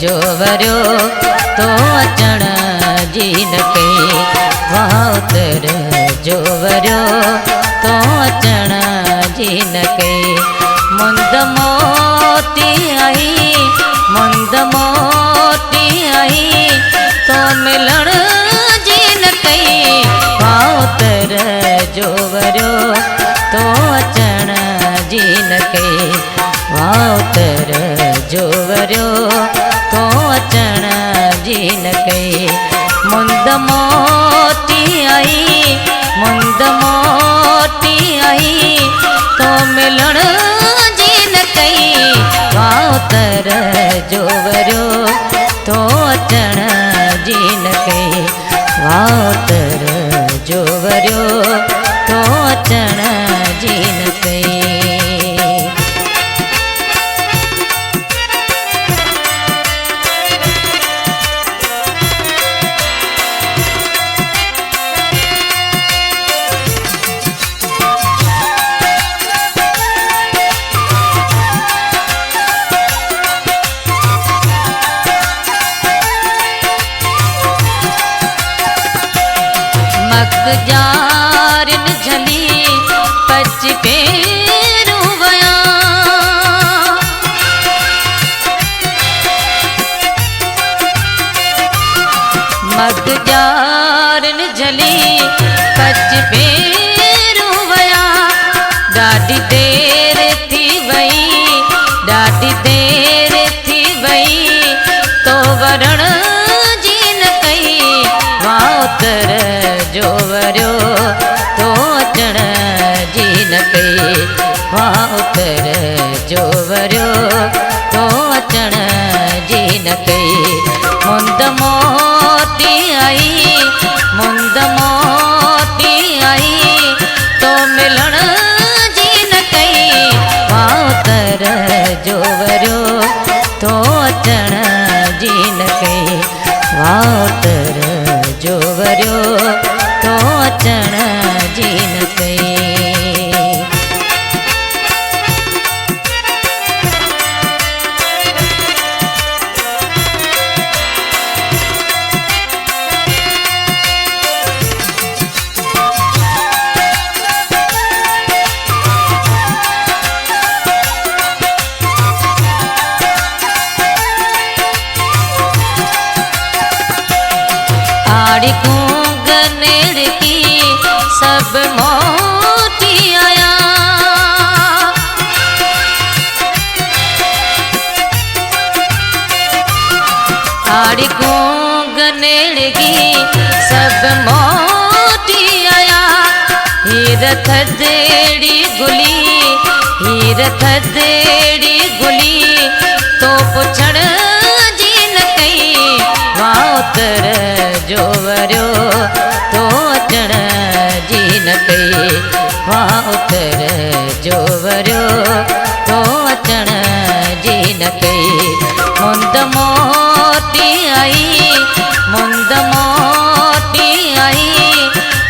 जोवरियो तो अचण जी न कई। वाउतर जोवरियो तो अचण जी न कई। मुंद मोती आई मुंद मोती आई तो मिलण जी न कई। वाउतर जोवरियो तो अचण जी न कई। वाउतर जोवरियो तो अचण जी न कई। मुंद मोती आई मुंद मोती आई तो मिलण जी न कई। वाउतर जोवरियो तो अचण जी न कई। वाउतर जोवरियो तो अचण जी न कई। जारन झली पच पेरू वया। मग जारन झली पच पेरू वया। ॾाढी देर थी वई ॾाढी देर थी वई तो वरण जी न कई। वाउतर जोवरियो तो अचण जी न कई। वाउतर जोवरियो तो अचण जी न कई। मुंद मोती आई मुंद मोती आई तो मिलण जी न कई। वाउतर जोवरियो तो अचण जी न कई। वाउतर जोवरियो तो अचण जी न कई। आड़ी गनेड़ की सब मोती आया। आड़ी गनेड़ की सब मोती आया। हीर थदेड़ी गुली हीर थदेड़ी गुली तो पुछण जी न कई। वाउतर जोवरियो तो अचण जी न कई। वाउतर जोवरियो तो अचण जी न कई। मुंद मोती आई मुंद मोती आई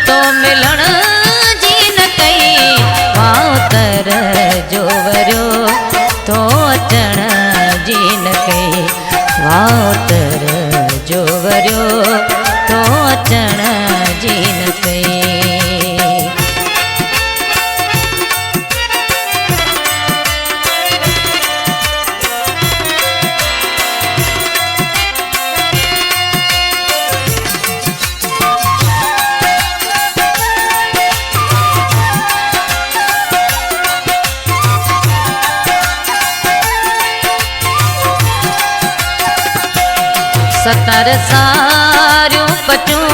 तो मिलण जी न कई। वाउतर जोवरियो तो अचण जी न कई। वाउतर जोवरियो तो अचण जी न कई। सतर सारियूं पचूं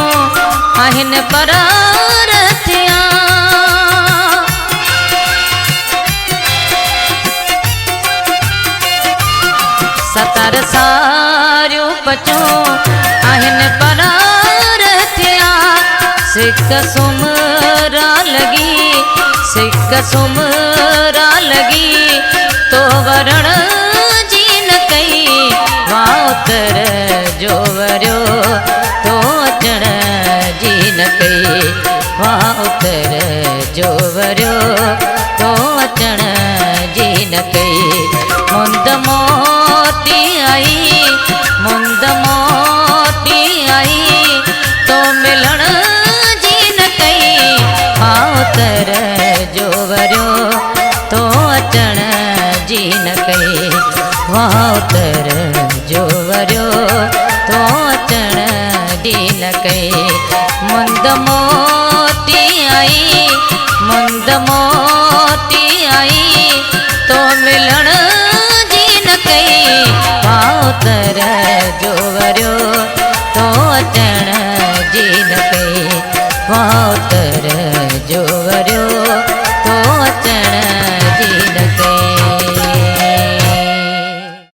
आहिनि परार थिया। सतर सारियूं पचूं आहिनि परार थिया। सिक सुमरा लगी सिक सुमरा लगी तो वरण जी न कई। वाउतर जोवरियो तो अचण जी न कई। वाउतर जोवरियो तो अचण जी न कई। मुंद मोती आई वाउतर जो वरियो तो अचण जी न कई वाउतर जो वरियो तो अचण जी न कई मुंद मोती आई मुंद मोती आई तो मिलण जी न कई वाउतर जो वरियो तो अचण जी न कई वाउतर